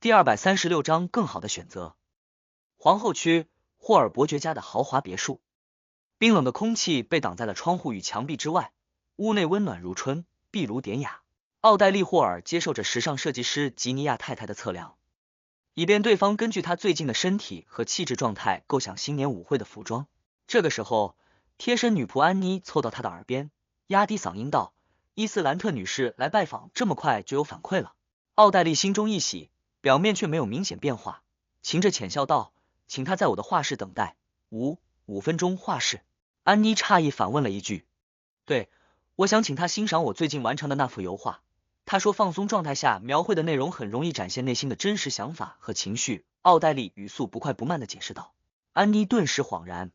第236章更好的选择。皇后区，霍尔伯爵家的豪华别墅。冰冷的空气被挡在了窗户与墙壁之外，屋内温暖如春，壁炉典雅。奥黛丽·霍尔接受着时尚设计师吉尼亚太太的测量，以便对方根据她最近的身体和气质状态构想新年舞会的服装。这个时候，贴身女仆安妮凑到她的耳边，压低嗓音道：“伊斯兰特女士来拜访，这么快就有反馈了。”奥黛丽心中一喜，表面却没有明显变化，噙着浅笑道：“请她在我的画室等待，5分钟。”画室？安妮诧异反问了一句：“对，我想请她欣赏我最近完成的那幅油画。”她说放松状态下描绘的内容很容易展现内心的真实想法和情绪。奥黛丽语速不快不慢地解释道。安妮顿时恍然：“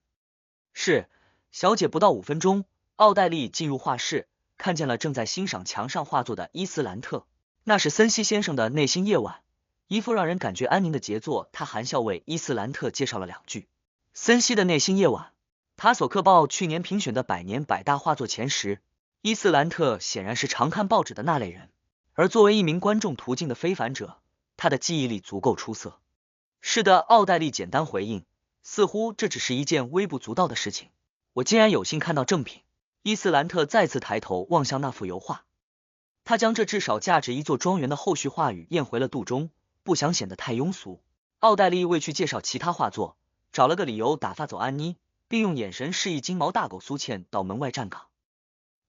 是，小姐，不到5分钟。”奥黛丽进入画室，看见了正在欣赏墙上画作的伊斯兰特，那是森西先生的内心夜晚，一副让人感觉安宁的杰作。他含笑为伊斯兰特介绍了2句。森西的内心夜晚，塔索克报去年评选的100年100大画作前10，伊斯兰特显然是常看报纸的那类人，而作为一名观众途径的非凡者，他的记忆力足够出色。是的，奥黛丽简单回应，似乎这只是一件微不足道的事情。我竟然有幸看到正品。伊斯兰特再次抬头望向那幅油画，他将这至少价值1座庄园的后续话语咽回了肚中，不想显得太庸俗。奥黛丽为去介绍其他画作，找了个理由打发走安妮，并用眼神示意金毛大狗苏茜到门外站岗。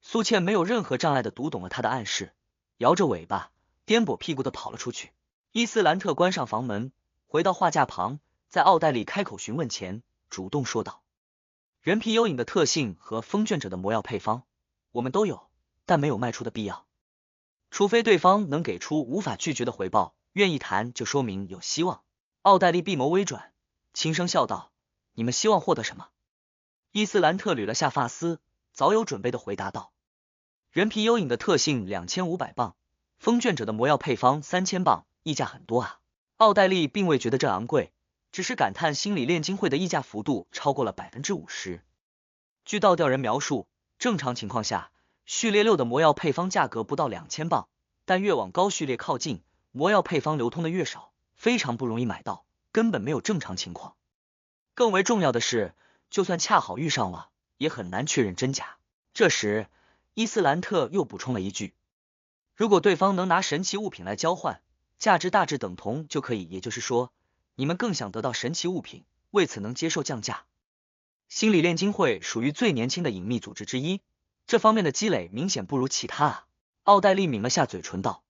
苏茜没有任何障碍地读懂了他的暗示，摇着尾巴，颠簸屁股地跑了出去。伊斯兰特关上房门，回到画架旁，在奥黛丽开口询问前，主动说道：“人皮幽影的特性和风卷者的魔药配方，我们都有，但没有卖出的必要。除非对方能给出无法拒绝的回报，愿意谈就说明有希望。”奥黛丽闭眸微转，轻声笑道：“你们希望获得什么？”伊斯兰特捋了下发丝，早有准备的回答道：“人皮幽影的特性2500磅，风卷者的魔药配方3000磅，溢价很多啊。”奥黛丽并未觉得这昂贵，只是感叹心理炼金会的溢价幅度超过了50%。据倒吊人描述，正常情况下，序列6的魔药配方价格不到2000磅，但越往高序列靠近，魔药配方流通的越少，非常不容易买到，根本没有正常情况。更为重要的是，就算恰好遇上了，也很难确认真假。这时，伊斯兰特又补充了一句：“如果对方能拿神奇物品来交换，价值大致等同就可以，也就是说，你们更想得到神奇物品，为此能接受降价。”心理炼金会属于最年轻的隐秘组织之一，这方面的积累明显不如其他啊。奥黛丽抿了下嘴唇道：“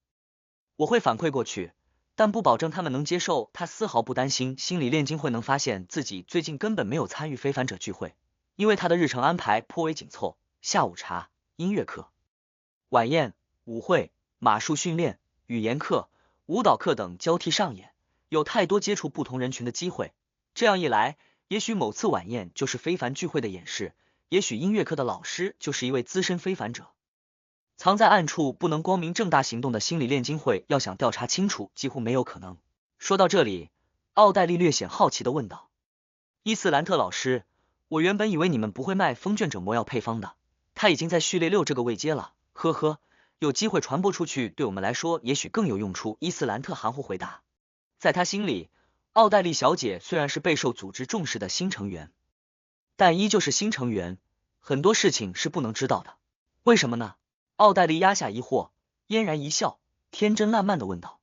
我会反馈过去，但不保证他们能接受。”他丝毫不担心心理炼金会能发现自己最近根本没有参与非凡者聚会，因为他的日程安排颇为紧凑，下午茶、音乐课、晚宴、舞会、马术训练、语言课、舞蹈课等交替上演，有太多接触不同人群的机会。这样一来，也许某次晚宴就是非凡聚会的演示，也许音乐课的老师就是一位资深非凡者。藏在暗处不能光明正大行动的心理炼金会，要想调查清楚，几乎没有可能。说到这里，奥黛丽略显好奇地问道：“伊斯兰特老师，我原本以为你们不会卖风卷者魔药配方的，他已经在序列6这个位阶了，呵呵，有机会传播出去，对我们来说也许更有用处。”伊斯兰特含糊回答。在他心里，奥黛丽小姐虽然是备受组织重视的新成员，但依旧是新成员，很多事情是不能知道的。为什么呢？奥黛丽压下疑惑，嫣然一笑，天真烂漫地问道：“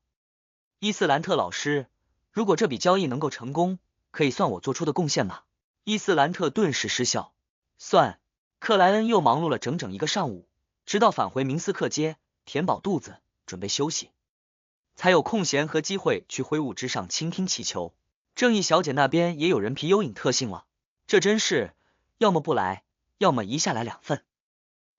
伊斯兰特老师，如果这笔交易能够成功，可以算我做出的贡献吗？”伊斯兰特顿时失笑：“算。”克莱恩又忙碌了整整1个上午，直到返回明斯克街，填饱肚子，准备休息，才有空闲和机会去灰雾之上倾听祈求。正义小姐那边也有人皮幽影特性了，这真是要么不来，要么一下来2份。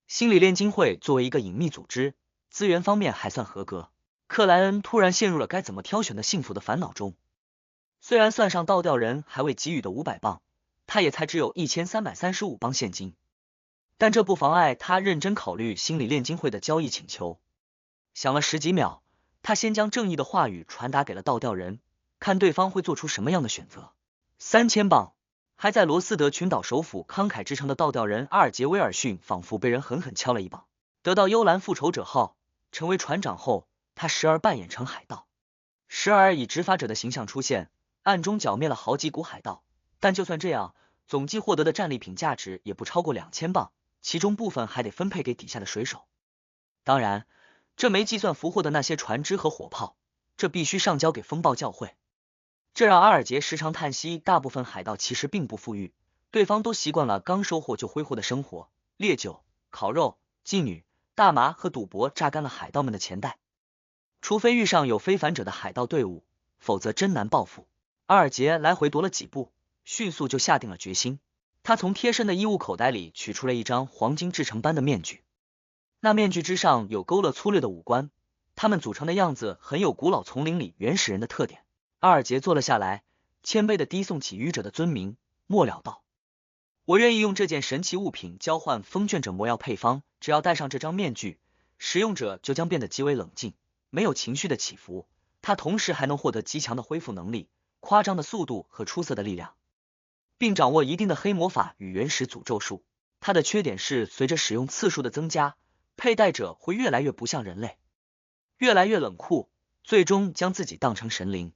心理炼金会作为一个隐秘组织，资源方面还算合格。克莱恩突然陷入了该怎么挑选的幸福的烦恼中。虽然算上倒吊人还未给予的500磅，他也才只有1335磅现金，但这不妨碍他认真考虑心理炼金会的交易请求。想了10几秒，他先将正义的话语传达给了倒吊人，看对方会做出什么样的选择。3000磅。还在罗斯德群岛首府慷慨之城的倒吊人阿尔杰威尔逊仿佛被人狠狠敲了一棒。得到幽兰复仇者号，成为船长后，他时而扮演成海盗，时而以执法者的形象出现，暗中剿灭了好几股海盗，但就算这样，总计获得的战利品价值也不超过2000镑，其中部分还得分配给底下的水手。当然，这没计算俘获的那些船只和火炮，这必须上交给风暴教会。这让阿尔杰时常叹息，大部分海盗其实并不富裕，对方都习惯了刚收获就挥霍的生活，烈酒、烤肉、妓女、大麻和赌博榨干了海盗们的钱袋。除非遇上有非凡者的海盗队伍，否则真难报复。阿尔杰来回踱了几步，迅速就下定了决心。他从贴身的衣物口袋里取出了一张黄金制成般的面具，那面具之上有勾勒粗略的五官，它们组成的样子很有古老丛林里原始人的特点。阿尔杰坐了下来，谦卑地低颂起愚者的尊名，末了道：我愿意用这件神奇物品交换风卷者魔药配方，只要戴上这张面具，使用者就将变得极为冷静，没有情绪的起伏，他同时还能获得极强的恢复能力、夸张的速度和出色的力量，并掌握一定的黑魔法与原始诅咒术。他的缺点是随着使用次数的增加，佩戴者会越来越不像人类，越来越冷酷，最终将自己当成神灵。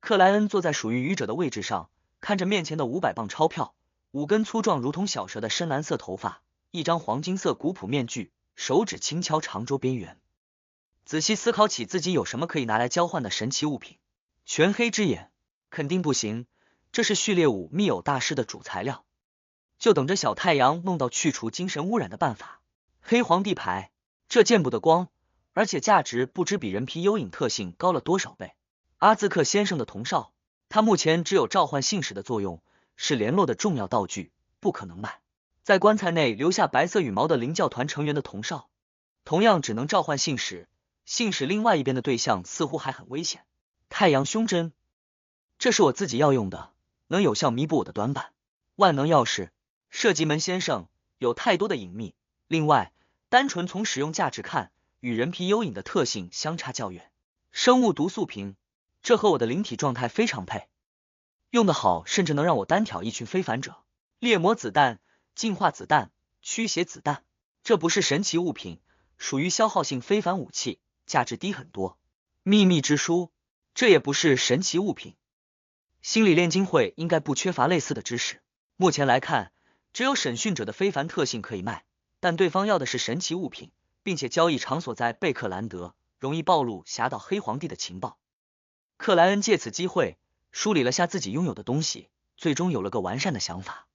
克莱恩坐在属于愚者的位置上，看着面前的500磅钞票，5根粗壮如同小蛇的深蓝色头发，一张黄金色古朴面具，手指轻敲长桌边缘，仔细思考起自己有什么可以拿来交换的神奇物品。全黑之眼肯定不行，这是序列5密偶大师的主材料，就等着小太阳弄到去除精神污染的办法。黑皇帝牌，这见不得光，而且价值不知比人皮幽影特性高了多少倍。阿兹克先生的铜哨，它目前只有召唤信使的作用，是联络的重要道具，不可能卖。在棺材内留下白色羽毛的灵教团成员的铜哨，同样只能召唤信使，信使另外一边的对象似乎还很危险。太阳胸针，这是我自己要用的，能有效弥补我的短板。万能钥匙，射击门先生，有太多的隐秘，另外单纯从使用价值看，与人皮幽影的特性相差较远。生物毒素瓶，这和我的灵体状态非常配，用得好甚至能让我单挑一群非凡者。猎魔子弹、进化子弹、驱邪子弹，这不是神奇物品，属于消耗性非凡武器，价值低很多。秘密之书，这也不是神奇物品，心理炼金会应该不缺乏类似的知识。目前来看，只有审讯者的非凡特性可以卖，但对方要的是神奇物品，并且交易场所在贝克兰德，容易暴露侠盗黑皇帝的情报。克莱恩借此机会梳理了下自己拥有的东西，最终有了个完善的想法。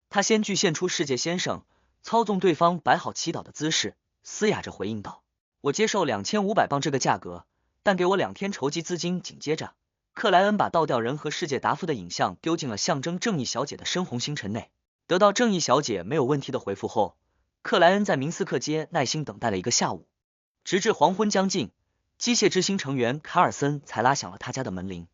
他先具现出世界先生，操纵对方摆好祈祷的姿势，嘶哑着回应道：我接受2500镑这个价格，但给我2天筹集资金。紧接着，克莱恩把倒吊人和世界达夫的影像丢进了象征正义小姐的深红星辰内。得到正义小姐没有问题的回复后，克莱恩在明斯克街耐心等待了1个下午，直至黄昏将近，机械之星成员卡尔森才拉响了他家的门铃。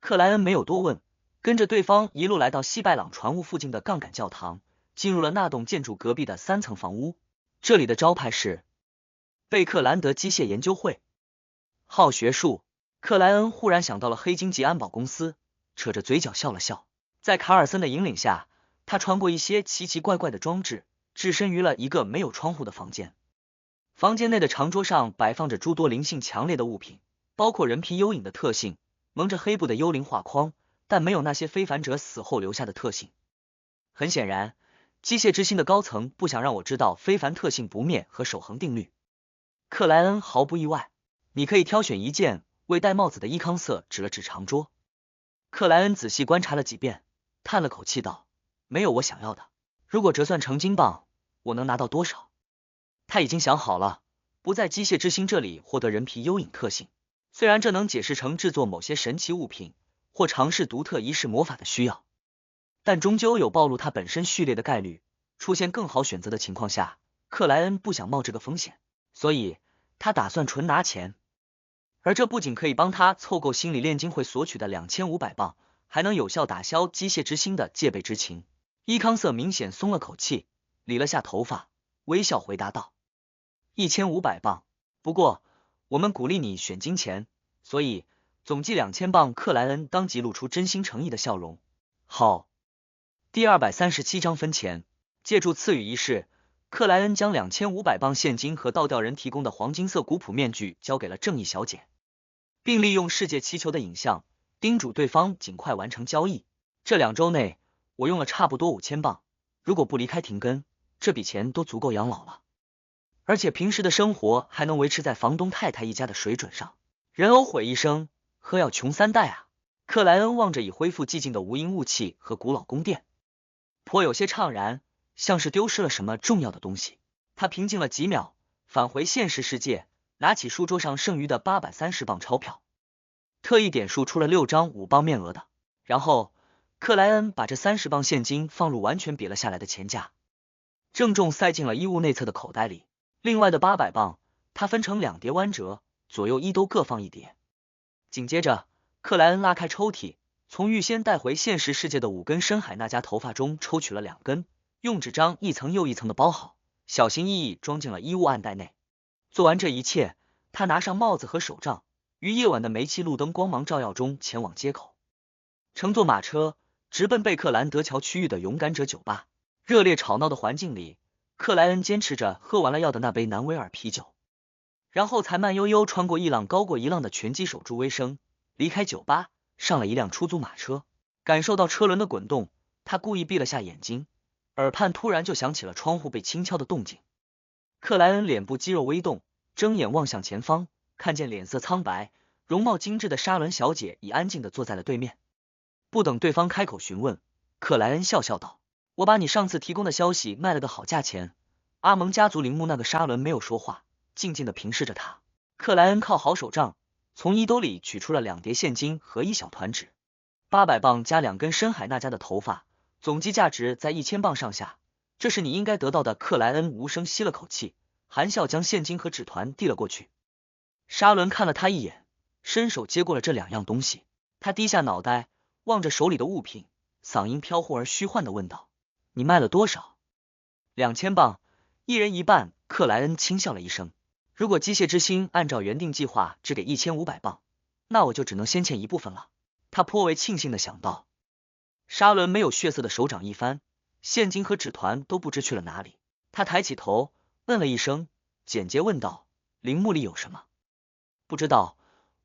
克莱恩没有多问，跟着对方一路来到西拜朗船坞附近的杠杆教堂，进入了那栋建筑隔壁的3层房屋。这里的招牌是贝克兰德机械研究会。好学术，克莱恩忽然想到了黑金级安保公司，扯着嘴角笑了笑。在卡尔森的引领下，他穿过一些奇奇怪怪的装置，置身于了一个没有窗户的房间。房间内的长桌上摆放着诸多灵性强烈的物品，包括人皮幽影的特性，蒙着黑布的幽灵画框，但没有那些非凡者死后留下的特性。很显然，机械之星的高层不想让我知道非凡特性不灭和守恒定律。克莱恩毫不意外，你可以挑选一件。为戴帽子的伊康瑟指了指长桌。克莱恩仔细观察了几遍，叹了口气道：没有我想要的，如果折算成金镑，我能拿到多少？他已经想好了，不在机械之星这里获得人皮幽影特性，虽然这能解释成制作某些神奇物品或尝试独特仪式魔法的需要，但终究有暴露他本身序列的概率。出现更好选择的情况下，克莱恩不想冒这个风险，所以他打算纯拿钱。而这不仅可以帮他凑够心理炼金会索取的2500镑，还能有效打消机械之星的戒备之情。伊康瑟明显松了口气，理了下头发，微笑回答道：1500镑，不过我们鼓励你选金钱，所以总计2000镑。克莱恩当即露出真心诚意的笑容。好。第237章分钱。借助赐予仪式，克莱恩将2500镑现金和倒吊人提供的黄金色古朴面具交给了正义小姐。并利用世界气球的影像，叮嘱对方尽快完成交易。这2周内，我用了差不多5000镑，如果不离开停根，这笔钱都足够养老了。而且平时的生活还能维持在房东太太一家的水准上。人偶悔一生，呵要穷3代啊！克莱恩望着已恢复寂静的无垠雾气和古老宫殿，颇有些怅然，像是丢失了什么重要的东西。他平静了几秒，返回现实世界，拿起书桌上剩余的830镑钞票，特意点数出了6张5磅面额的。然后克莱恩把这30磅现金放入完全瘪了下来的钱架，郑重塞进了衣物内侧的口袋里。另外的800磅，他分成2叠弯折，左右1都各放1叠。紧接着，克莱恩拉开抽屉，从预先带回现实世界的5根深海那家头发中抽取了2根，用纸张一层又一层的包好，小心翼翼装进了衣物暗袋内。做完这一切，他拿上帽子和手杖，于夜晚的煤气路灯光芒照耀中前往街口，乘坐马车直奔贝克兰德桥区域的勇敢者酒吧。热烈吵闹的环境里，克莱恩坚持着喝完了要的那杯南威尔啤酒，然后才慢悠悠穿过一浪高过一浪的拳击手助威声，离开酒吧，上了一辆出租马车。感受到车轮的滚动，他故意闭了下眼睛，耳畔突然就响起了窗户被轻敲的动静。克莱恩脸部肌肉微动，睁眼望向前方，看见脸色苍白、容貌精致的沙伦小姐已安静地坐在了对面。不等对方开口询问，克莱恩笑笑道：“我把你上次提供的消息卖了个好价钱。”阿蒙家族陵墓那个沙伦没有说话，静静地平视着他。克莱恩靠好手杖，从衣兜里取出了2叠现金和1小团纸，800磅加2根深海那家的头发，总计价值在1000磅上下。这是你应该得到的。克莱恩无声吸了口气，含笑将现金和纸团递了过去。沙伦看了他一眼，伸手接过了这2样东西。他低下脑袋，望着手里的物品，嗓音飘忽而虚幻地问道：“你卖了多少？”2000磅，一人一半。克莱恩轻笑了一声。如果机械之星按照原定计划只给1500磅，那我就只能先欠一部分了。他颇为庆幸地想到。沙伦没有血色的手掌一翻，现金和纸团都不知去了哪里。他抬起头，问了一声，简洁问道：“陵墓里有什么？”不知道，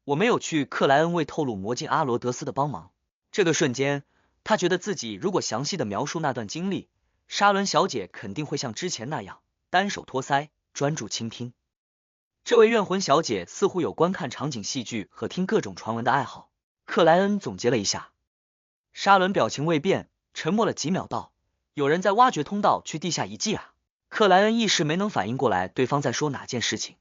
我没有去。克莱恩未透露魔镜阿罗德斯的帮忙。这个瞬间，他觉得自己如果详细的描述那段经历，沙伦小姐肯定会像之前那样单手托腮，专注倾听。这位怨魂小姐似乎有观看场景戏剧和听各种传闻的爱好。克莱恩总结了一下。沙伦表情未变，沉默了几秒道：“有人在挖掘通道去地下遗迹啊。”克莱恩一时没能反应过来对方在说哪件事情，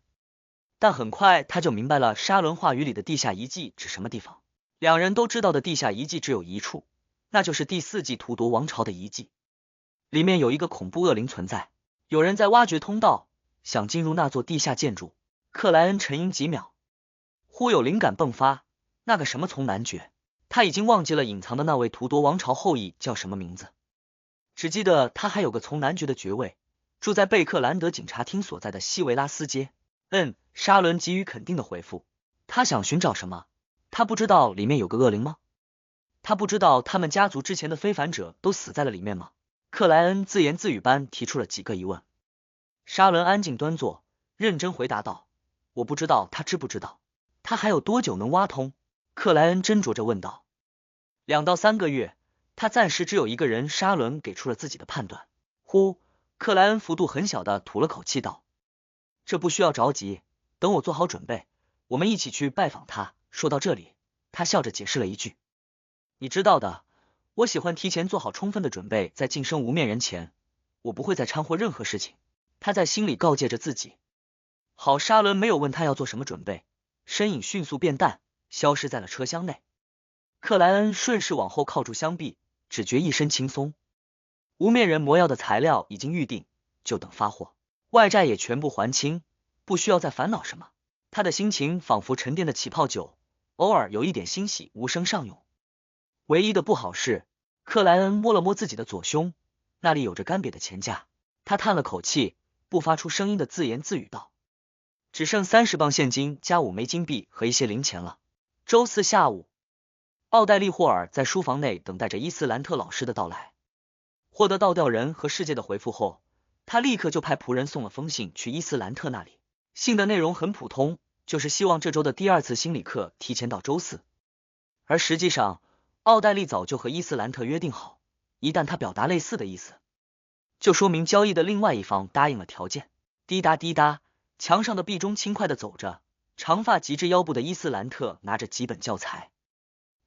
但很快他就明白了沙伦话语里的地下遗迹指什么地方。2人都知道的地下遗迹只有一处，那就是第4纪图铎王朝的遗迹，里面有一个恐怖恶灵存在。有人在挖掘通道，想进入那座地下建筑。克莱恩沉吟几秒，忽有灵感迸发，那个什么从男爵，他已经忘记了隐藏的那位图铎王朝后裔叫什么名字，只记得他还有个从男爵的爵位，住在贝克兰德警察厅所在的西维拉斯街。沙伦给予肯定的回复。他想寻找什么？他不知道里面有个恶灵吗？他不知道他们家族之前的非凡者都死在了里面吗？克莱恩自言自语般提出了几个疑问。沙伦安静端坐，认真回答道：“我不知道他知不知道。”他还有多久能挖通？克莱恩斟酌着问道。2到3个月，他暂时只有一个人。沙伦给出了自己的判断。克莱恩幅度很小的吐了口气道：“这不需要着急，等我做好准备，我们一起去拜访他。”说到这里，他笑着解释了一句：“你知道的，我喜欢提前做好充分的准备，在晋升无面人前，我不会再掺和任何事情。”他在心里告诫着自己。好，沙伦没有问他要做什么准备，身影迅速变淡，消失在了车厢内。克莱恩顺势往后靠住箱壁，只觉一身轻松。无面人魔药的材料已经预定，就等发货，外债也全部还清，不需要再烦恼什么。他的心情仿佛沉淀的起泡酒，偶尔有一点欣喜无声上涌。唯一的不好是，克莱恩摸了摸自己的左胸，那里有着干瘪的钱架。他叹了口气，不发出声音的自言自语道：“只剩30磅现金加5枚金币和一些零钱了。”周4下午，奥黛丽·霍尔在书房内等待着伊斯兰特老师的到来。获得倒吊人和世界的回复后，他立刻就派仆人送了封信去伊斯兰特那里。信的内容很普通，就是希望这周的第2次心理课提前到周4，而实际上，奥黛丽早就和伊斯兰特约定好，一旦他表达类似的意思，就说明交易的另外一方答应了条件。滴答滴答，墙上的壁钟轻快地走着，长发及至腰部的伊斯兰特拿着几本教材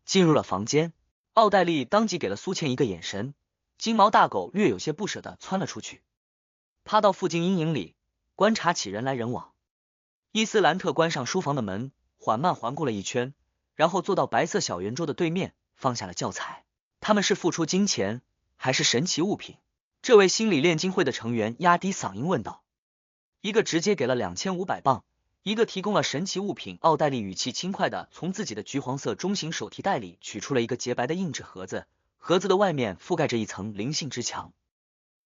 进入了房间。奥黛丽当即给了苏倩一个眼神，金毛大狗略有些不舍地窜了出去，趴到附近阴影里观察起人来人往。伊斯兰特关上书房的门，缓慢环顾了一圈，然后坐到白色小圆桌的对面，放下了教材。他们是付出金钱，还是神奇物品？这位心理炼金会的成员压低嗓音问道。一个直接给了2500磅，一个提供了神奇物品。奥黛丽语气轻快地从自己的橘黄色中型手提袋里取出了一个洁白的硬纸盒子，盒子的外面覆盖着一层灵性之墙。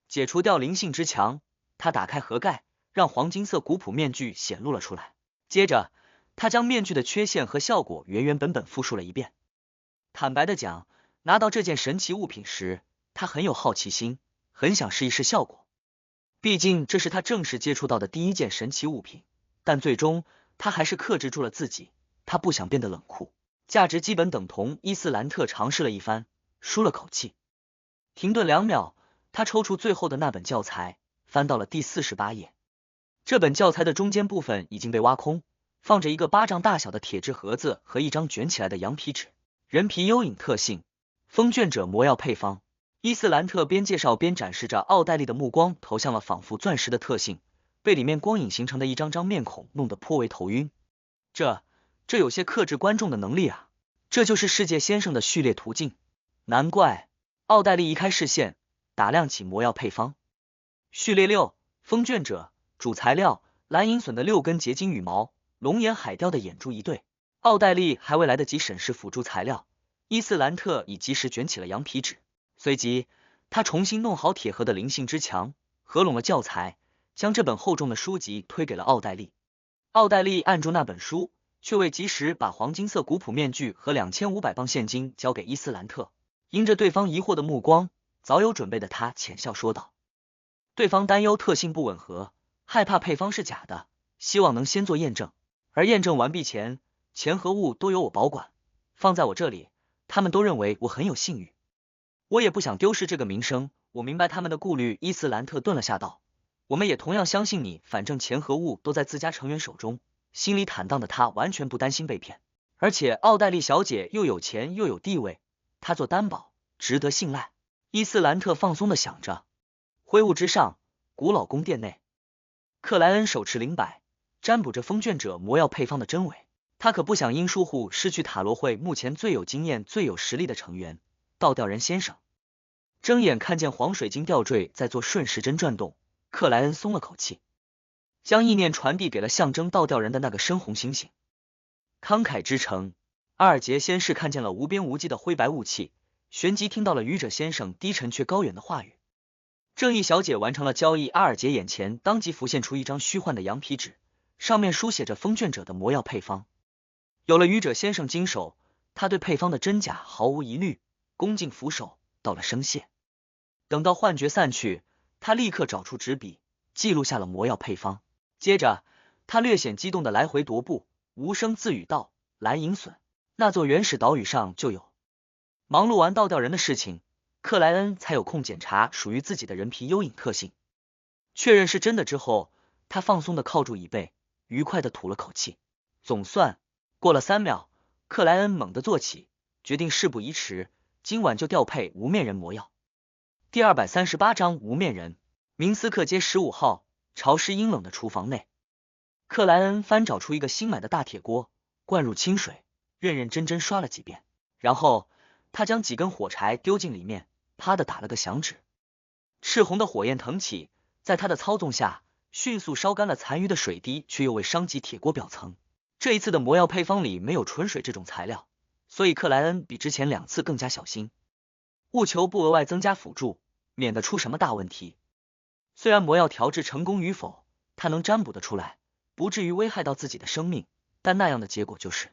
解除掉灵性之墙，他打开盒盖，让黄金色古朴面具显露了出来。接着，他将面具的缺陷和效果原本复述了一遍。坦白的讲，拿到这件神奇物品时，他很有好奇心，很想试一试效果。毕竟这是他正式接触到的第一件神奇物品，但最终他还是克制住了自己，他不想变得冷酷。价值基本等同。伊斯兰特尝试了一番，舒了口气，停顿2秒，他抽出最后的那本教材，翻到了第48页。这本教材的中间部分已经被挖空，放着一个巴掌大小的铁质盒子和一张卷起来的羊皮纸。人皮幽影特性，风卷者魔药配方。伊斯兰特边介绍边展示着，奥黛丽的目光投向了仿佛钻石的特性，被里面光影形成的一张张面孔弄得颇为头晕。这有些克制观众的能力啊！这就是世界先生的序列途径，难怪。奥黛丽移开视线，打量起魔药配方。序列6，风卷者，主材料：蓝银隼的6根结晶羽毛，龙眼海雕的眼珠1对。奥黛丽还未来得及审视辅助材料，伊斯兰特已及时卷起了羊皮纸。随即，他重新弄好铁盒的灵性之墙，合拢了教材，将这本厚重的书籍推给了奥黛丽。奥黛丽按住那本书，却未及时把黄金色古朴面具和2500磅现金交给伊斯兰特。因着对方疑惑的目光，早有准备的他浅笑说道：对方担忧特性不吻合，害怕配方是假的，希望能先做验证，而验证完毕前，钱和物都由我保管，放在我这里，他们都认为我很有信誉。我也不想丢失这个名声，我明白他们的顾虑。伊斯兰特顿了下道：我们也同样相信你，反正钱和物都在自家成员手中。心里坦荡的他完全不担心被骗，而且奥黛丽小姐又有钱又有地位，她做担保值得信赖。伊斯兰特放松的想着。灰雾之上，古老宫殿内，克莱恩手持灵摆，占卜着风卷者魔药配方的真伪。他可不想因疏忽失去塔罗会目前最有经验最有实力的成员倒吊人先生。睁眼看见黄水晶吊坠在做顺时针转动，克莱恩松了口气，将意念传递给了象征倒吊人的那个深红星星。慷慨之城，阿尔杰先是看见了无边无际的灰白雾气，旋即听到了愚者先生低沉却高远的话语。正义小姐完成了交易，阿尔杰眼前当即浮现出一张虚幻的羊皮纸，上面书写着风卷者的魔药配方。有了愚者先生经手，他对配方的真假毫无疑虑，恭敬俯首道了声谢。等到幻觉散去，他立刻找出纸笔，记录下了魔药配方。接着他略显激动的来回踱步，无声自语道：蓝银隼，那座原始岛屿上就有。忙碌完倒吊人的事情，克莱恩才有空检查属于自己的人皮幽影特性。确认是真的之后，他放松的靠住椅背，愉快的吐了口气。总算过了3秒，克莱恩猛地坐起，决定事不宜迟，今晚就调配无面人魔药。第238章无面人。明斯克街15号，潮湿阴冷的厨房内，克莱恩翻找出一个新买的大铁锅，灌入清水，认真刷了几遍，然后他将几根火柴丢进里面，啪的打了个响指。赤红的火焰腾起，在他的操纵下，迅速烧干了残余的水滴，却又未伤及铁锅表层。这一次的魔药配方里没有纯水这种材料，所以克莱恩比之前2次更加小心，务求不额外增加辅助，免得出什么大问题。虽然魔药调制成功与否，他能占卜得出来，不至于危害到自己的生命，但那样的结果就是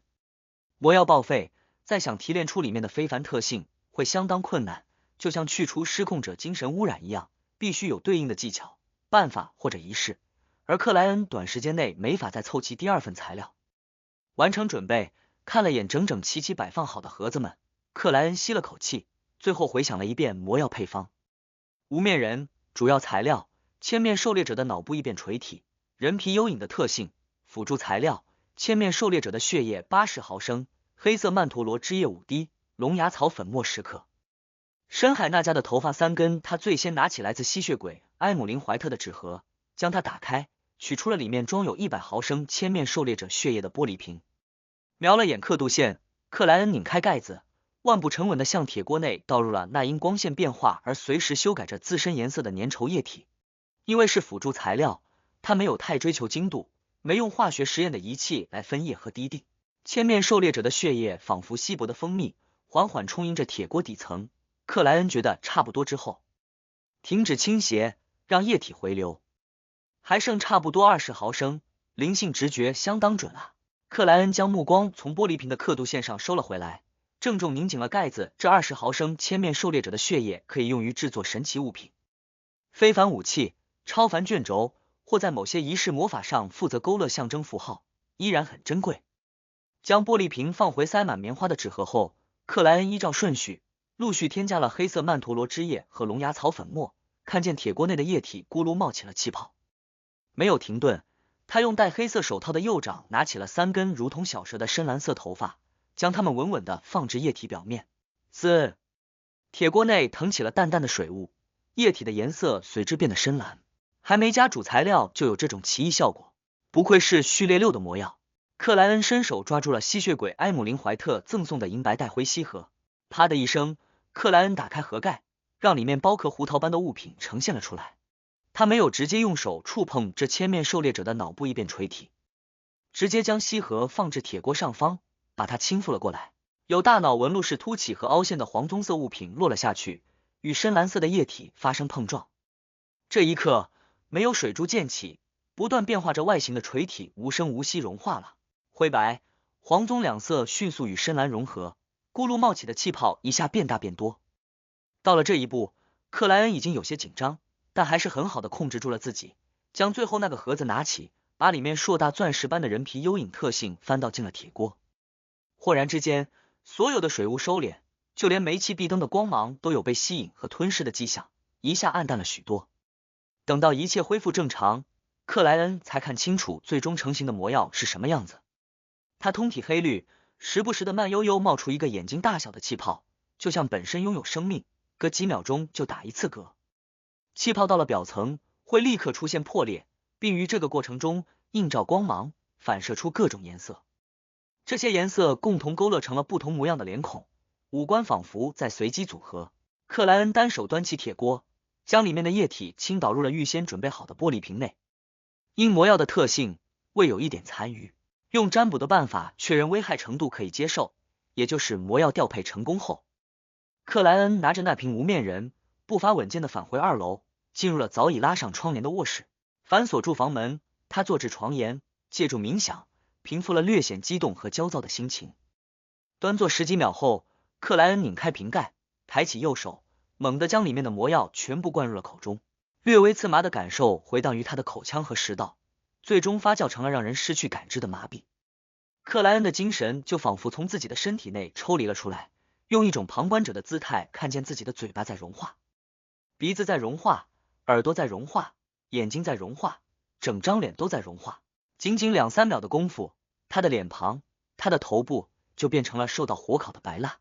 魔药报废，再想提炼出里面的非凡特性会相当困难，就像去除失控者精神污染一样，必须有对应的技巧、办法或者仪式，而克莱恩短时间内没法再凑齐第2份材料。完成准备，看了眼整整齐齐摆放好的盒子们，克莱恩吸了口气，最后回想了一遍魔药配方。无面人主要材料：千面狩猎者的脑部异变垂体，人皮幽影的特性，辅助材料：千面狩猎者的血液80毫升，黑色曼陀罗汁液5滴，龙牙草粉末10克。深海那家的头发3根，他最先拿起来自吸血鬼埃姆林怀特的纸盒，将它打开，取出了里面装有100毫升千面狩猎者血液的玻璃瓶，瞄了眼刻度线，克莱恩拧开盖子，万不沉稳地向铁锅内倒入了那因光线变化而随时修改着自身颜色的粘稠液体。因为是辅助材料，他没有太追求精度，没用化学实验的仪器来分液和滴定。千面狩猎者的血液仿佛稀薄的蜂蜜，缓缓充盈着铁锅底层。克莱恩觉得差不多之后，停止倾斜，让液体回流，还剩差不多20毫升，灵性直觉相当准啊。克莱恩将目光从玻璃瓶的刻度线上收了回来，郑重拧紧了盖子。这20毫升千面狩猎者的血液可以用于制作神奇物品、非凡武器、超凡卷轴，或在某些仪式魔法上负责勾勒象征符号，依然很珍贵。将玻璃瓶放回塞满棉花的纸盒后，克莱恩依照顺序陆续添加了黑色曼陀罗汁液和龙牙草粉末，看见铁锅内的液体咕噜冒起了气泡，没有停顿。他用戴黑色手套的右掌拿起了3根如同小蛇的深蓝色头发，将它们稳稳地放置液体表面。滋，铁锅内腾起了淡淡的水雾，液体的颜色随之变得深蓝。还没加主材料就有这种奇异效果，不愧是序列6的魔药。克莱恩伸手抓住了吸血鬼埃姆林怀特赠送的银白带灰锡盒，啪的一声，克莱恩打开盒盖，让里面包壳胡桃般的物品呈现了出来。他没有直接用手触碰这千面狩猎者的脑部异变垂体，直接将锡盒放置铁锅上方，把它倾覆了过来。有大脑纹路是凸起和凹陷的黄棕色物品落了下去，与深蓝色的液体发生碰撞。这一刻，没有水珠溅起，不断变化着外形的垂体无声无息融化了。灰白、黄棕两色迅速与深蓝融合，咕噜冒起的气泡一下变大变多。到了这一步，克莱恩已经有些紧张，但还是很好的控制住了自己，将最后那个盒子拿起，把里面硕大钻石般的人皮幽影特性翻倒进了铁锅。豁然之间，所有的水雾收敛，就连煤气壁灯的光芒都有被吸引和吞噬的迹象，一下暗淡了许多。等到一切恢复正常，克莱恩才看清楚最终成型的魔药是什么样子。它通体黑绿，时不时的慢悠悠冒出一个眼睛大小的气泡，就像本身拥有生命，隔几秒钟就打一次嗝。气泡到了表层，会立刻出现破裂，并于这个过程中映照光芒，反射出各种颜色。这些颜色共同勾勒成了不同模样的脸孔，五官仿佛在随机组合。克莱恩单手端起铁锅，将里面的液体倾倒入了预先准备好的玻璃瓶内。因魔药的特性，未有一点残余。用占卜的办法确认危害程度可以接受，也就是魔药调配成功后，克莱恩拿着那瓶无面人，步伐稳健的返回2楼，进入了早已拉上窗帘的卧室，反锁住房门。他坐至床沿，借助冥想，平复了略显激动和焦躁的心情。端坐10几秒后，克莱恩拧开瓶盖，抬起右手，猛地将里面的魔药全部灌入了口中。略微刺麻的感受回荡于他的口腔和食道，最终发酵成了让人失去感知的麻痹。克莱恩的精神就仿佛从自己的身体内抽离了出来，用一种旁观者的姿态看见自己的嘴巴在融化，鼻子在融化，耳朵在融化，眼睛在融化，整张脸都在融化。仅仅2、3秒的功夫，他的脸庞、他的头部就变成了受到火烤的白蜡。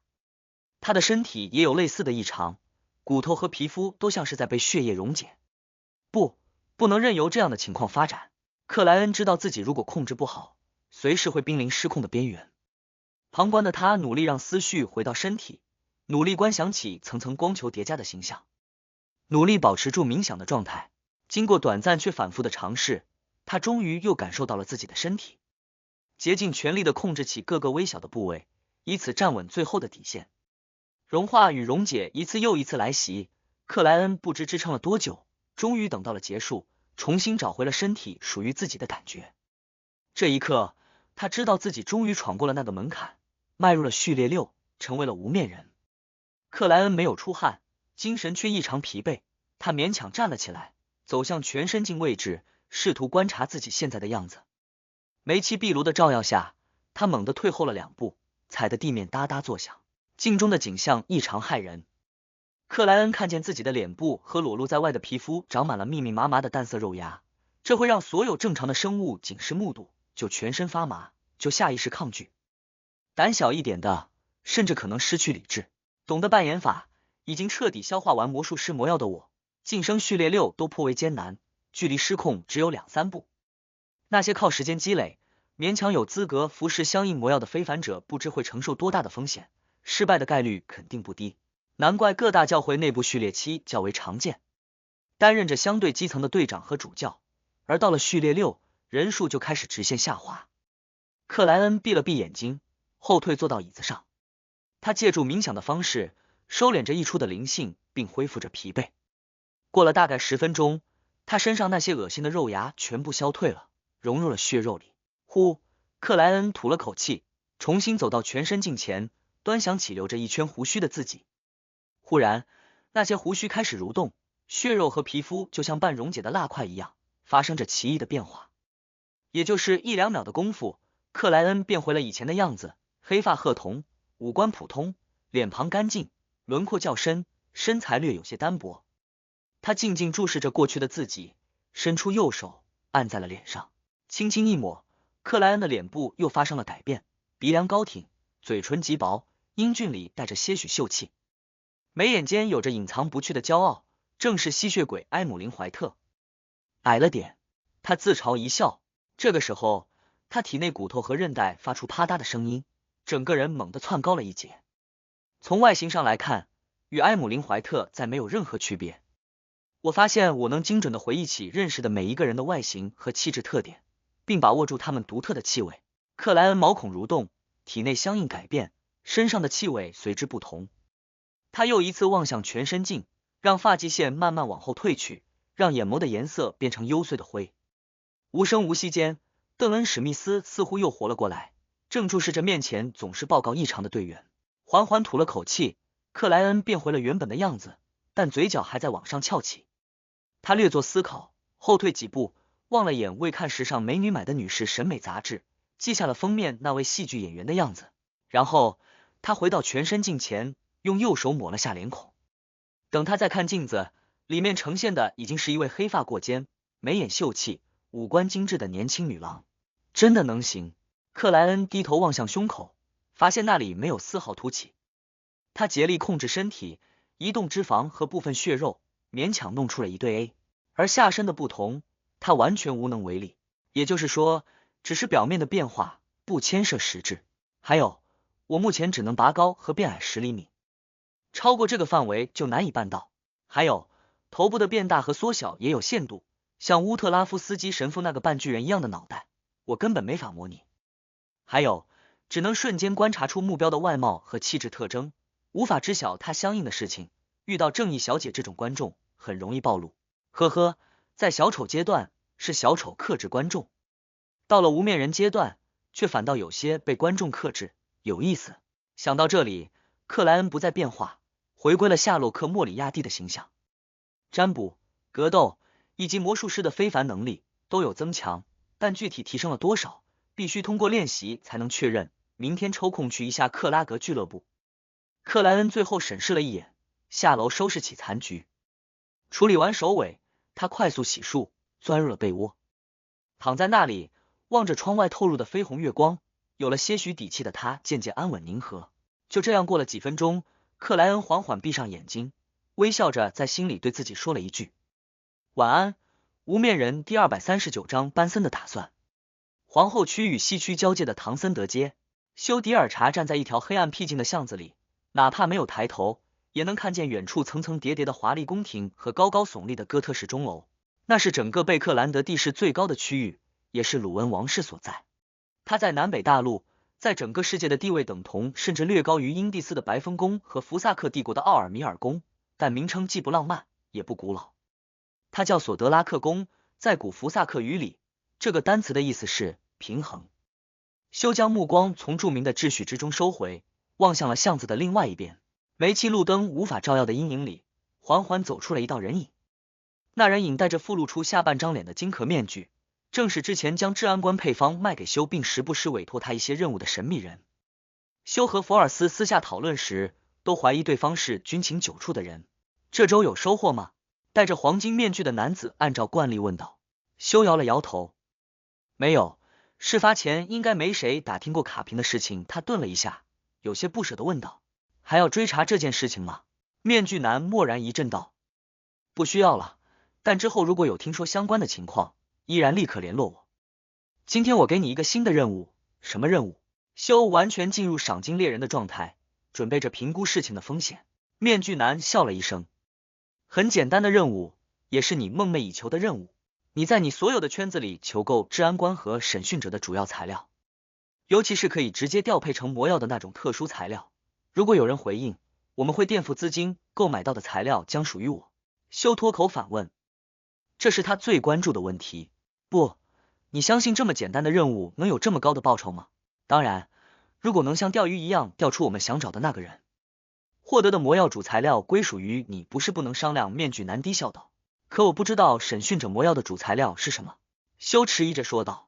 他的身体也有类似的异常，骨头和皮肤都像是在被血液溶解。不能任由这样的情况发展。克莱恩知道自己如果控制不好，随时会濒临失控的边缘。旁观的他努力让思绪回到身体，努力观想起层层光球叠加的形象，努力保持住冥想的状态。经过短暂却反复的尝试，他终于又感受到了自己的身体，竭尽全力的控制起各个微小的部位，以此站稳最后的底线。融化与溶解一次又一次来袭，克莱恩不知支撑了多久，终于等到了结束，重新找回了身体属于自己的感觉。这一刻，他知道自己终于闯过了那个门槛，迈入了序列6，成为了无面人。克莱恩没有出汗，精神却异常疲惫，他勉强站了起来，走向全身镜位置，试图观察自己现在的样子。煤气壁炉的照耀下，他猛地退后了2步，踩得地面哒哒作响。镜中的景象异常骇人。克莱恩看见自己的脸部和裸露在外的皮肤长满了密密麻麻的淡色肉芽，这会让所有正常的生物仅是目睹就全身发麻，就下意识抗拒。胆小一点的，甚至可能失去理智。懂得扮演法，已经彻底消化完魔术师魔药的我，晋升序列6都颇为艰难，距离失控只有2、3步。那些靠时间积累，勉强有资格服食相应魔药的非凡者，不知会承受多大的风险，失败的概率肯定不低。难怪各大教会内部序列7较为常见，担任着相对基层的队长和主教，而到了序列6，人数就开始直线下滑。克莱恩闭了闭眼睛，后退坐到椅子上，他借助冥想的方式收敛着溢出的灵性，并恢复着疲惫。过了大概10分钟，他身上那些恶心的肉芽全部消退了，融入了血肉里。呼，克莱恩吐了口气，重新走到全身镜前，端详起留着一圈胡须的自己。忽然，那些胡须开始蠕动，血肉和皮肤就像半溶解的蜡块一样，发生着奇异的变化。也就是1、2秒的功夫，克莱恩变回了以前的样子，黑发褐瞳，五官普通，脸庞干净，轮廓较深，身材略有些单薄。他静静注视着过去的自己，伸出右手按在了脸上，轻轻一抹，克莱恩的脸部又发生了改变，鼻梁高挺，嘴唇极薄，英俊里带着些许秀气，眉眼间有着隐藏不去的骄傲，正是吸血鬼埃姆林怀特。矮了点，他自嘲一笑。这个时候，他体内骨头和韧带发出啪嗒的声音，整个人猛地窜高了一截。从外形上来看，与埃姆林怀特再没有任何区别。我发现我能精准的回忆起认识的每一个人的外形和气质特点，并把握住他们独特的气味。克莱恩毛孔蠕动，体内相应改变，身上的气味随之不同。他又一次望向全身镜，让发际线慢慢往后退去，让眼眸的颜色变成幽邃的灰。无声无息间，邓恩·史密斯似乎又活了过来，正注视着面前总是报告异常的队员，缓缓吐了口气。克莱恩变回了原本的样子，但嘴角还在往上翘起。他略作思考，后退几步，望了眼未看时尚美女买的女士审美杂志，记下了封面那位戏剧演员的样子。然后他回到全身镜前，用右手抹了下脸孔。等他再看镜子，里面呈现的已经是一位黑发过肩，眉眼秀气，五官精致的年轻女郎。真的能行。克莱恩低头望向胸口，发现那里没有丝毫凸起。他竭力控制身体，移动脂肪和部分血肉，勉强弄出了一对 A， 而下身的不同，他完全无能为力。也就是说，只是表面的变化，不牵涉实质。还有，我目前只能拔高和变矮10厘米，超过这个范围就难以办到。还有，头部的变大和缩小也有限度，像乌特拉夫斯基神父那个半巨人一样的脑袋，我根本没法模拟。还有，只能瞬间观察出目标的外貌和气质特征，无法知晓他相应的事情。遇到正义小姐这种观众，很容易暴露。呵呵，在小丑阶段是小丑克制观众，到了无面人阶段，却反倒有些被观众克制，有意思。想到这里，克莱恩不再变化，回归了夏洛克·莫里亚蒂的形象。占卜、格斗以及魔术师的非凡能力都有增强，但具体提升了多少，必须通过练习才能确认。明天抽空去一下克拉格俱乐部。克莱恩最后审视了一眼，下楼收拾起残局。处理完首尾，他快速洗漱，钻入了被窝，躺在那里，望着窗外透入的绯红月光，有了些许底气的他渐渐安稳宁和。就这样过了几分钟，克莱恩缓缓闭上眼睛，微笑着在心里对自己说了一句晚安。无面人第239章班森的打算。皇后区与西区交界的唐森德街，休迪尔察站在一条黑暗僻静的巷子里，哪怕没有抬头，也能看见远处层层叠叠的华丽宫廷和高高耸立的哥特式钟楼。那是整个贝克兰德地势最高的区域，也是鲁文王室所在。它在南北大陆，在整个世界的地位等同，甚至略高于英蒂斯的白峰宫和福萨克帝国的奥尔米尔宫，但名称既不浪漫，也不古老。它叫索德拉克宫，在古福萨克语里，这个单词的意思是平衡。休将目光从著名的秩序之中收回，望向了巷子的另外一边。煤气路灯无法照耀的阴影里，缓缓走出了一道人影。那人影戴着附露出下半张脸的金壳面具，正是之前将治安官配方卖给修，并时不时委托他一些任务的神秘人。修和福尔斯私下讨论时，都怀疑对方是军情9处的人。这周有收获吗？戴着黄金面具的男子按照惯例问道。修摇了摇头，没有。事发前应该没谁打听过卡瓶的事情。他顿了一下，有些不舍地问道，还要追查这件事情吗？面具男默然一阵道，不需要了，但之后如果有听说相关的情况，依然立刻联络我。今天我给你一个新的任务。什么任务？修完全进入赏金猎人的状态，准备着评估事情的风险。面具男笑了一声，很简单的任务，也是你梦寐以求的任务。你在你所有的圈子里求购治安官和审讯者的主要材料，尤其是可以直接调配成魔药的那种特殊材料。如果有人回应，我们会垫付资金，购买到的材料将属于我。修脱口反问，这是他最关注的问题。不，你相信这么简单的任务能有这么高的报酬吗？当然，如果能像钓鱼一样钓出我们想找的那个人，获得的魔药主材料归属于你，不是不能商量。面具男低笑道，可我不知道审讯者魔药的主材料是什么。修迟疑着说道，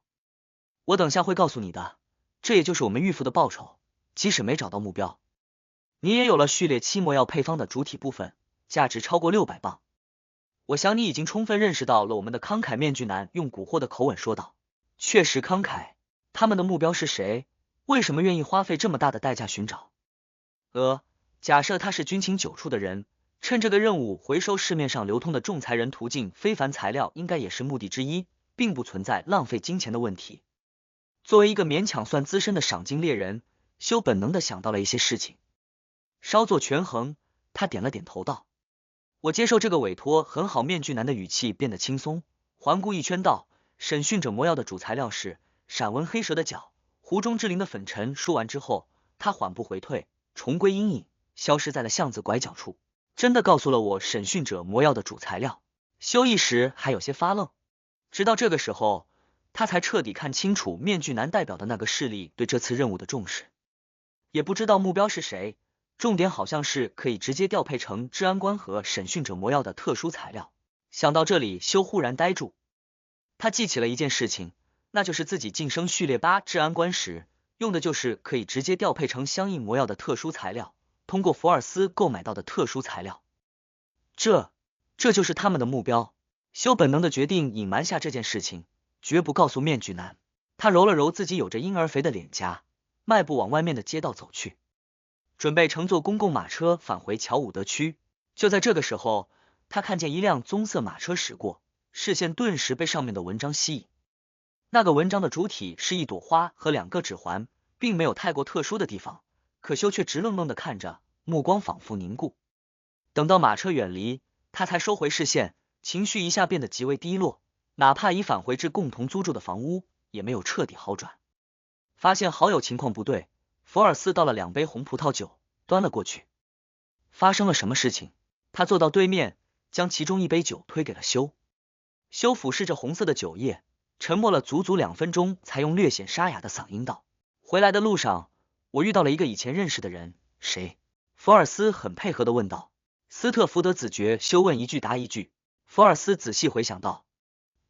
我等下会告诉你的，这也就是我们预付的报酬，即使没找到目标，你也有了序列7魔药配方的主体部分，价值超过600磅。我想你已经充分认识到了我们的慷慨。面具男用蛊惑的口吻说道，确实慷慨。他们的目标是谁？为什么愿意花费这么大的代价寻找？假设他是军情9处的人，趁这个任务回收市面上流通的仲裁人途径非凡材料，应该也是目的之一，并不存在浪费金钱的问题。作为一个勉强算资深的赏金猎人，修本能的想到了一些事情。稍作权衡，他点了点头道，我接受这个委托很好。面具男的语气变得轻松，环顾一圈道，审讯者魔药的主材料是闪纹黑蛇的角。湖中之灵的粉尘说完之后，他缓步回退，重归阴影，消失在了巷子拐角处。真的告诉了我审讯者魔药的主材料？修一时还有些发愣，直到这个时候，他才彻底看清楚面具男代表的那个势力对这次任务的重视。也不知道目标是谁，重点好像是可以直接调配成治安官和审讯者魔药的特殊材料。想到这里，修忽然呆住，他记起了一件事情，那就是自己晋升序列8治安官时，用的就是可以直接调配成相应魔药的特殊材料，通过福尔斯购买到的特殊材料。这就是他们的目标。修本能的决定隐瞒下这件事情，绝不告诉面具男。他揉了揉自己有着婴儿肥的脸颊，迈步往外面的街道走去，准备乘坐公共马车返回乔伍德区。就在这个时候，他看见一辆棕色马车驶过，视线顿时被上面的文章吸引。那个文章的主体是一朵花和2个指环，并没有太过特殊的地方，可修却直愣愣地看着，目光仿佛凝固。等到马车远离，他才收回视线，情绪一下变得极为低落，哪怕已返回至共同租住的房屋，也没有彻底好转。发现好友情况不对，福尔斯倒了2杯红葡萄酒，端了过去。发生了什么事情？他坐到对面，将其中1杯酒推给了修。修俯视着红色的酒液，沉默了足足2分钟，才用略显沙哑的嗓音道，回来的路上，我遇到了一个以前认识的人。谁？福尔斯很配合地问道。斯特福德子爵。修问一句答一句。福尔斯仔细回想道，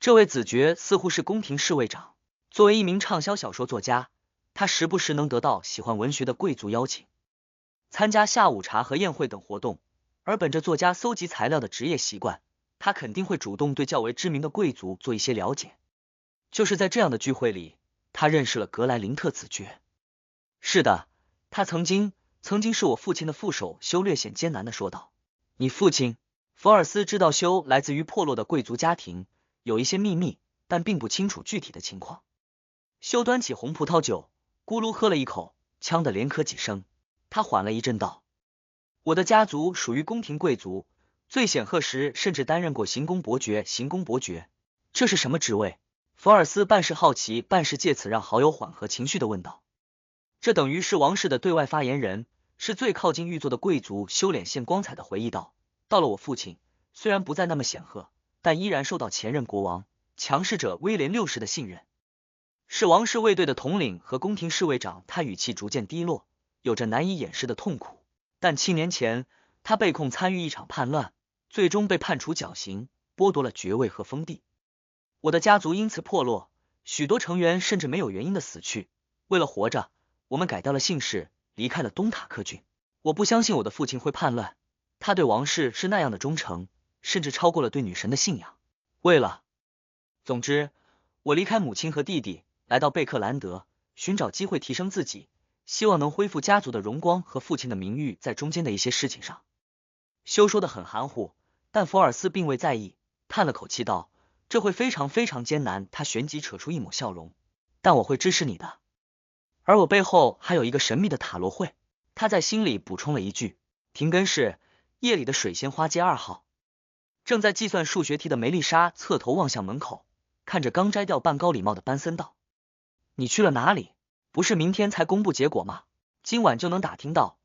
这位子爵似乎是宫廷侍卫长。作为一名畅销小说作家，他时不时能得到喜欢文学的贵族邀请，参加下午茶和宴会等活动，而本着作家搜集材料的职业习惯，他肯定会主动对较为知名的贵族做一些了解。就是在这样的聚会里，他认识了格莱林特子爵。是的，他曾经是我父亲的副手。修略显艰难地说道。你父亲？福尔斯知道修来自于破落的贵族家庭，有一些秘密，但并不清楚具体的情况。修端起红葡萄酒，咕噜喝了一口，呛得连咳几声。他缓了一阵道，我的家族属于宫廷贵族，最显赫时甚至担任过行宫伯爵。行宫伯爵，这是什么职位？福尔斯半是好奇，半是借此让好友缓和情绪的问道。这等于是王室的对外发言人，是最靠近御座的贵族。修脸现光彩的回忆道，到了我父亲，虽然不再那么显赫，但依然受到前任国王强势者威廉6世的信任，是王室卫队的统领和宫廷侍卫长。他语气逐渐低落，有着难以掩饰的痛苦。但7年前，他被控参与一场叛乱，最终被判处绞刑，剥夺了爵位和封地。我的家族因此破落，许多成员甚至没有原因的死去。为了活着，我们改掉了姓氏，离开了东塔克郡。我不相信我的父亲会叛乱，他对王室是那样的忠诚，甚至超过了对女神的信仰。总之，我离开母亲和弟弟，来到贝克兰德，寻找机会提升自己，希望能恢复家族的荣光和父亲的名誉。在中间的一些事情上，休说得很含糊，但福尔斯并未在意，叹了口气道：“这会非常非常艰难。”他旋即扯出一抹笑容，但我会支持你的。而我背后还有一个神秘的塔罗会。他在心里补充了一句。停更是夜里的水仙花街2号。正在计算数学题的梅丽莎侧头望向门口，看着刚摘掉半高礼帽的班森道：“你去了哪里？不是明天才公布结果吗？今晚就能打听到。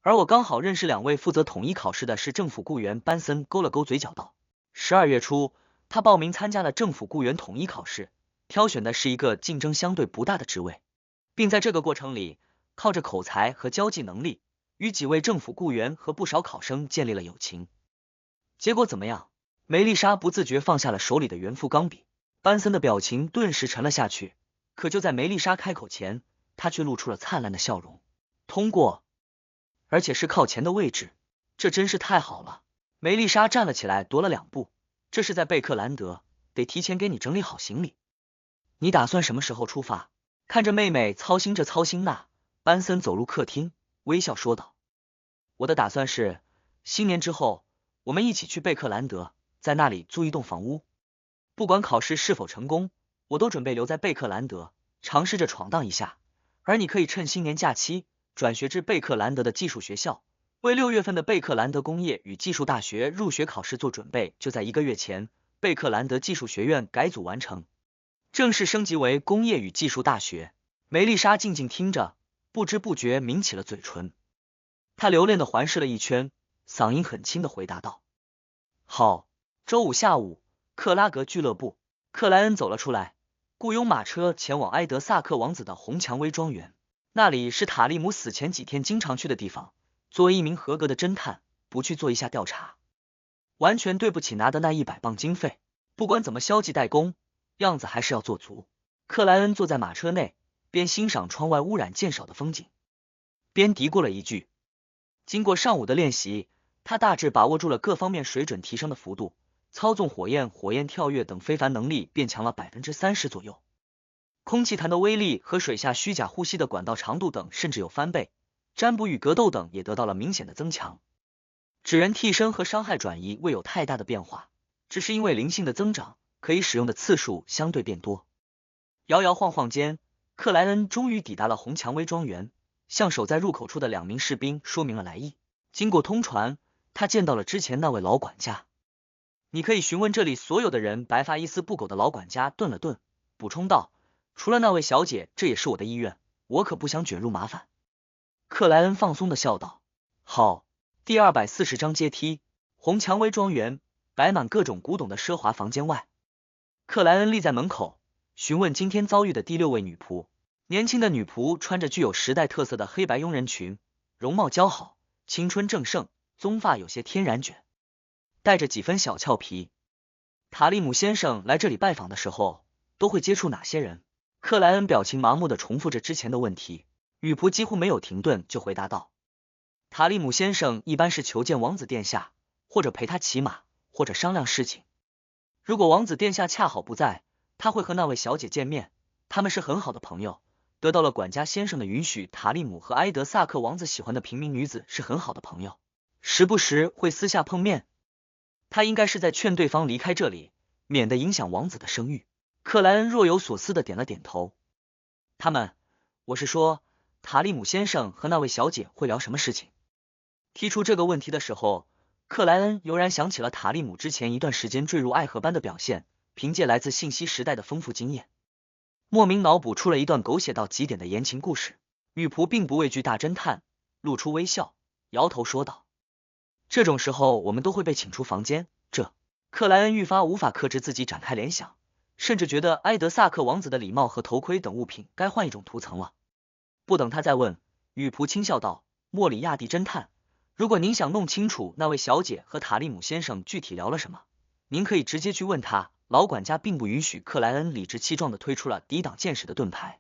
而我刚好认识2位负责统一考试的市政府雇员。”班森勾了勾嘴角道：“12月初，他报名参加了政府雇员统一考试，挑选的是一个竞争相对不大的职位，并在这个过程里，靠着口才和交际能力，与几位政府雇员和不少考生建立了友情。结果怎么样？”梅丽莎不自觉放下了手里的圆副钢笔，班森的表情顿时沉了下去。可就在梅丽莎开口前，他却露出了灿烂的笑容。通过，而且是靠前的位置，这真是太好了。梅丽莎站了起来，踱了2步。这是在贝克兰德，得提前给你整理好行李。你打算什么时候出发？看着妹妹操心这操心那，班森走入客厅，微笑说道：“我的打算是，新年之后，我们一起去贝克兰德，在那里租一栋房屋。不管考试是否成功，我都准备留在贝克兰德，尝试着闯荡一下。而你可以趁新年假期转学至贝克兰德的技术学校，为6月份的贝克兰德工业与技术大学入学考试做准备。”就在1个月前，贝克兰德技术学院改组完成，正式升级为工业与技术大学。梅丽莎静静听着，不知不觉抿起了嘴唇。她留恋的环视了一圈，嗓音很轻的回答道：“好。”周5下午，克拉格俱乐部，克莱恩走了出来，雇佣马车前往埃德萨克王子的红蔷薇庄园。那里是塔利姆死前几天经常去的地方。作为一名合格的侦探，不去做一下调查，完全对不起拿的那100磅经费。不管怎么消极怠工，样子还是要做足。克莱恩坐在马车内，边欣赏窗外污染渐少的风景，边嘀咕了一句。经过上午的练习，他大致把握住了各方面水准提升的幅度，操纵火焰跳跃等非凡能力变强了 30% 左右。空气弹的威力和水下虚假呼吸的管道长度等甚至有翻倍，占卜与格斗等也得到了明显的增强。纸人替身和伤害转移未有太大的变化，只是因为灵性的增长，可以使用的次数相对变多。摇摇晃晃间，克莱恩终于抵达了红蔷薇庄园，向守在入口处的2名士兵说明了来意。经过通传，他见到了之前那位老管家。你可以询问这里所有的人。白发一丝不苟的老管家顿了顿，补充道：“除了那位小姐，这也是我的意愿，我可不想卷入麻烦。”克莱恩放松的笑道：“好。”第240章阶梯。红蔷薇庄园摆满各种古董的奢华房间外，克莱恩立在门口，询问今天遭遇的第6位女仆。年轻的女仆穿着具有时代特色的黑白佣人裙，容貌姣好，青春正盛，棕发有些天然卷，带着几分小俏皮。塔利姆先生来这里拜访的时候，都会接触哪些人？克莱恩表情麻木的重复着之前的问题。女仆几乎没有停顿就回答道：“塔利姆先生一般是求见王子殿下，或者陪他骑马，或者商量事情。如果王子殿下恰好不在，他会和那位小姐见面，他们是很好的朋友。得到了管家先生的允许，塔利姆和埃德萨克王子喜欢的平民女子是很好的朋友，时不时会私下碰面。他应该是在劝对方离开这里，免得影响王子的声誉。”克莱恩若有所思的点了点头。我是说，塔利姆先生和那位小姐会聊什么事情？提出这个问题的时候，克莱恩悠然想起了塔利姆之前一段时间坠入爱河般的表现，凭借来自信息时代的丰富经验，莫名脑补出了一段狗血到极点的言情故事。女仆并不畏惧大侦探，露出微笑，摇头说道：“这种时候我们都会被请出房间。”克莱恩愈发无法克制自己展开联想，甚至觉得埃德萨克王子的礼帽和头盔等物品该换一种涂层了。不等他再问，女仆轻笑道：“莫里亚蒂侦探，如果您想弄清楚那位小姐和塔利姆先生具体聊了什么，您可以直接去问他。”老管家并不允许克莱恩理直气壮地推出了抵挡剑士的盾牌，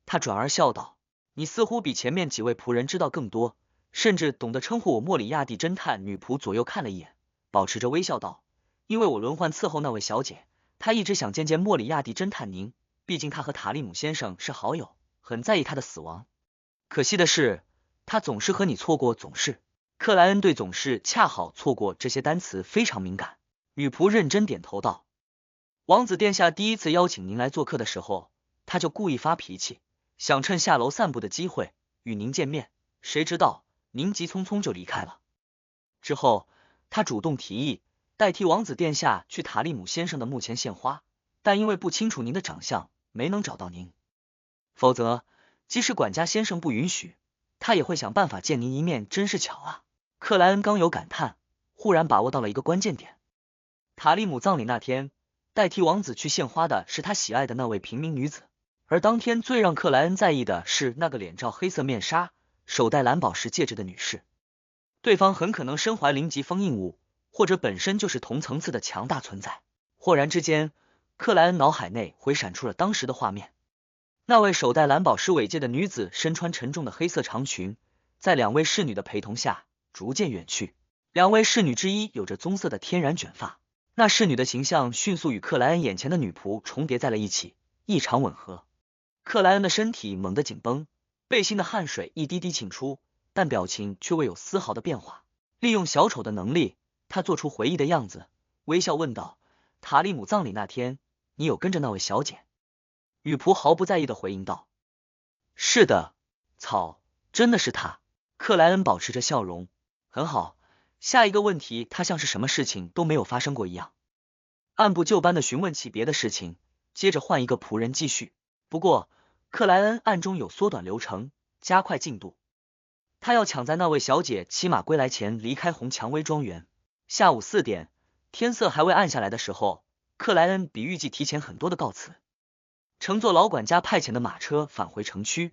他转而笑道：“你似乎比前面几位仆人知道更多，甚至懂得称呼我莫里亚蒂侦探。”女仆左右看了一眼，保持着微笑道：“因为我轮换伺候那位小姐，她一直想见见莫里亚蒂侦探您，毕竟她和塔利姆先生是好友，很在意他的死亡。可惜的是，他总是和你错过，总是。”克莱恩对总是、恰好、错过这些单词非常敏感。女仆认真点头道：“王子殿下第一次邀请您来做客的时候，他就故意发脾气，想趁下楼散步的机会与您见面，谁知道您急匆匆就离开了。之后，他主动提议代替王子殿下去塔利姆先生的墓前献花，但因为不清楚您的长相，没能找到您。否则，即使管家先生不允许，他也会想办法见您一面，真是巧啊。”克莱恩刚有感叹，忽然把握到了一个关键点。塔利姆葬礼那天，代替王子去献花的是他喜爱的那位平民女子，而当天最让克莱恩在意的是那个脸罩黑色面纱、手戴蓝宝石戒指的女士。对方很可能身怀灵级封印物，或者本身就是同层次的强大存在。豁然之间，克莱恩脑海内回闪出了当时的画面。那位手戴蓝宝石尾戒的女子身穿沉重的黑色长裙，在两位侍女的陪同下逐渐远去。两位侍女之一有着棕色的天然卷发，那侍女的形象迅速与克莱恩眼前的女仆重叠在了一起，异常吻合。克莱恩的身体猛地紧绷，背心的汗水一滴滴沁出，但表情却未有丝毫的变化。利用小丑的能力，他做出回忆的样子，微笑问道：“塔利姆葬礼那天，你有跟着那位小姐？”女仆毫不在意的回应道：“是的，草，真的是她。”克莱恩保持着笑容：“很好。”下一个问题，他像是什么事情都没有发生过一样，按部就班的询问起别的事情，接着换一个仆人继续。不过，克莱恩暗中有缩短流程，加快进度。他要抢在那位小姐骑马归来前离开红蔷薇庄园。下午4点，天色还未暗下来的时候，克莱恩比预计提前很多的告辞，乘坐老管家派遣的马车返回城区。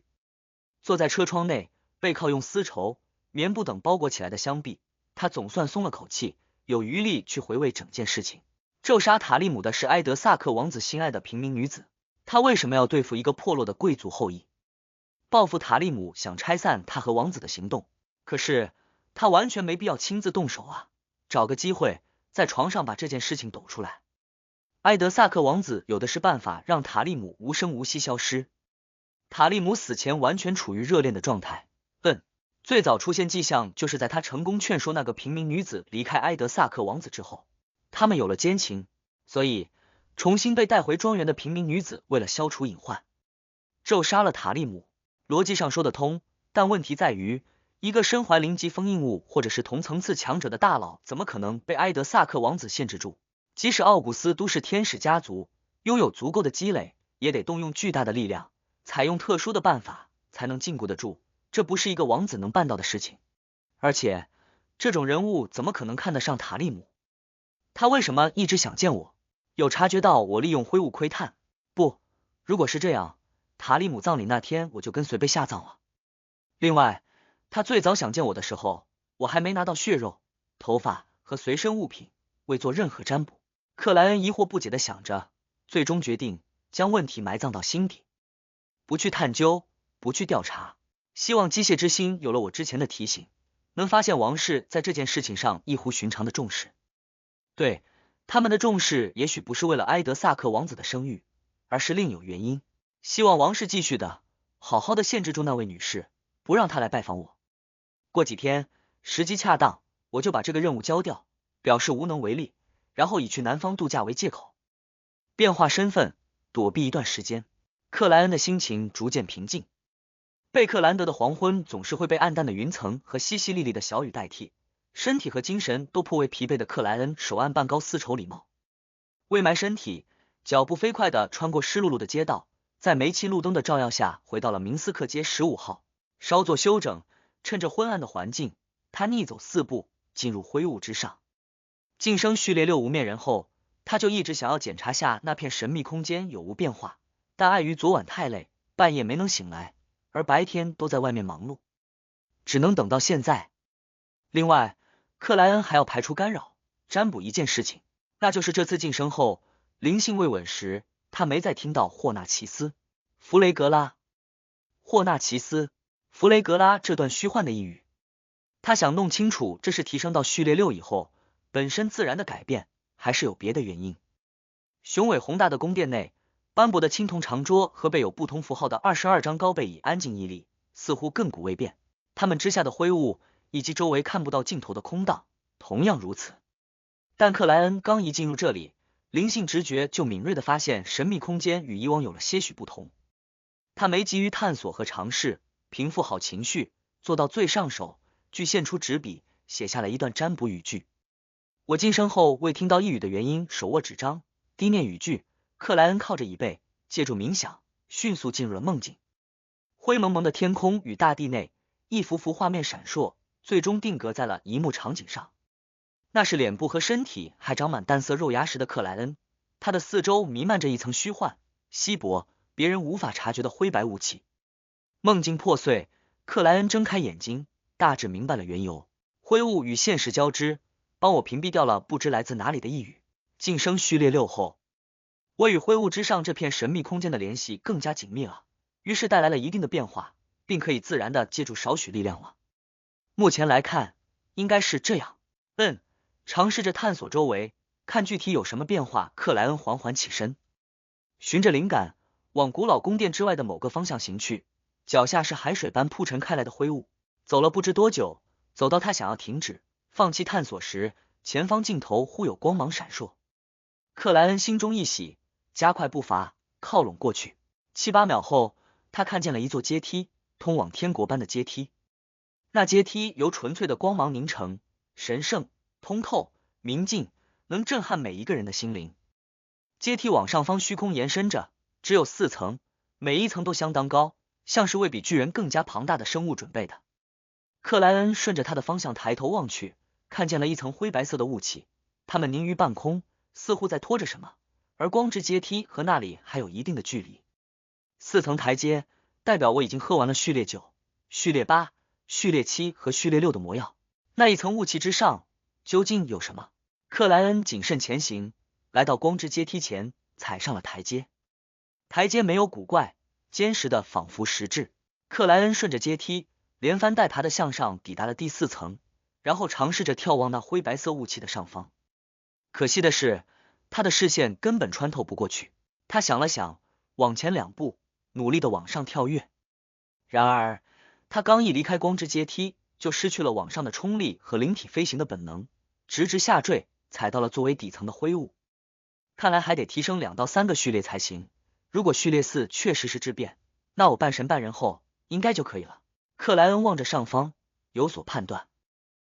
坐在车窗内，背靠用丝绸、棉布等包裹起来的箱壁，他总算松了口气，有余力去回味整件事情。咒杀塔利姆的是埃德萨克王子心爱的平民女子，他为什么要对付一个破落的贵族后裔？报复塔利姆想拆散他和王子的行动，可是他完全没必要亲自动手啊，找个机会在床上把这件事情抖出来。埃德萨克王子有的是办法让塔利姆无声无息消失。塔利姆死前完全处于热恋的状态，最早出现迹象就是在他成功劝说那个平民女子离开埃德萨克王子之后，他们有了奸情，所以重新被带回庄园的平民女子为了消除隐患，咒杀了塔利姆。逻辑上说得通，但问题在于，一个身怀灵级封印物或者是同层次强者的大佬，怎么可能被埃德萨克王子限制住？即使奥古斯都是天使家族，拥有足够的积累，也得动用巨大的力量，采用特殊的办法才能禁锢得住。这不是一个王子能办到的事情，而且这种人物怎么可能看得上塔利姆？他为什么一直想见我？有察觉到我利用灰雾窥探？不，如果是这样，塔利姆葬礼那天我就跟随被下葬了。另外，他最早想见我的时候，我还没拿到血肉、头发和随身物品，未做任何占卜。克莱恩疑惑不解的想着，最终决定将问题埋葬到心底，不去探究，不去调查。希望机械之心有了我之前的提醒，能发现王室在这件事情上异乎寻常的重视。对，他们的重视也许不是为了埃德萨克王子的声誉，而是另有原因。希望王室继续的好好的限制住那位女士，不让她来拜访我。过几天时机恰当，我就把这个任务交掉，表示无能为力，然后以去南方度假为借口，变化身份，躲避一段时间。克莱恩的心情逐渐平静。贝克兰德的黄昏总是会被暗淡的云层和淅淅沥沥的小雨代替，身体和精神都颇为疲惫的克莱恩手按半高丝绸礼帽，未埋身体，脚步飞快地穿过湿漉漉的街道，在煤气路灯的照耀下回到了明斯克街15号，稍作休整，趁着昏暗的环境，他逆走4步进入灰雾之上。晋升序列6无面人后，他就一直想要检查下那片神秘空间有无变化，但碍于昨晚太累，半夜没能醒来，而白天都在外面忙碌，只能等到现在。另外，克莱恩还要排除干扰，占卜一件事情，那就是这次晋升后，灵性未稳时，他没再听到霍纳奇斯、弗雷格拉、霍纳奇斯、弗雷格拉这段虚幻的呓语。他想弄清楚，这是提升到序列6以后本身自然的改变，还是有别的原因。雄伟宏大的宫殿内，斑驳的青铜长桌和备有不同符号的22张高背椅安静屹立，似乎亘古未变。它们之下的灰雾以及周围看不到尽头的空荡，同样如此。但克莱恩刚一进入这里，灵性直觉就敏锐地发现神秘空间与以往有了些许不同。他没急于探索和尝试，平复好情绪，做到最上手，具现出纸笔，写下了一段占卜语句。我晋升后未听到一语的原因，手握纸张，低念语句。克莱恩靠着椅背，借助冥想，迅速进入了梦境。灰蒙蒙的天空与大地内，一幅幅画面闪烁，最终定格在了一幕场景上。那是脸部和身体还长满淡色肉芽时的克莱恩，他的四周弥漫着一层虚幻、稀薄、别人无法察觉的灰白雾气。梦境破碎，克莱恩睁开眼睛，大致明白了缘由。灰雾与现实交织，帮我屏蔽掉了不知来自哪里的呓语。晋升序列6后，我与灰雾之上这片神秘空间的联系更加紧密了，于是带来了一定的变化，并可以自然的借助少许力量了。目前来看，应该是这样。尝试着探索周围，看具体有什么变化。克莱恩缓缓起身，循着灵感往古老宫殿之外的某个方向行去，脚下是海水般铺陈开来的灰雾。走了不知多久，走到他想要停止、放弃探索时，前方尽头忽有光芒闪烁。克莱恩心中一喜，加快步伐，靠拢过去。7、8秒后，他看见了一座阶梯，通往天国般的阶梯。那阶梯由纯粹的光芒凝成，神圣、通透、明净，能震撼每一个人的心灵。阶梯往上方虚空延伸着，只有4层，每一层都相当高，像是为比巨人更加庞大的生物准备的。克莱恩顺着他的方向抬头望去，看见了一层灰白色的雾气，它们凝于半空，似乎在拖着什么，而光之阶梯和那里还有一定的距离。4层台阶代表我已经喝完了序列9、序列8、序列7和序列6的魔药。那一层雾气之上究竟有什么？克莱恩谨慎前行，来到光之阶梯前，踩上了台阶。台阶没有古怪，坚实的仿佛石质。克莱恩顺着阶梯连翻带爬的向上抵达了第4层，然后尝试着眺望那灰白色雾气的上方。可惜的是，他的视线根本穿透不过去。他想了想，往前2步，努力的往上跳跃。然而，他刚一离开光之阶梯，就失去了往上的冲力和灵体飞行的本能，直直下坠，踩到了作为底层的灰雾。看来还得提升2到3个序列才行。如果序列4确实是质变，那我半神半人后应该就可以了。克莱恩望着上方，有所判断。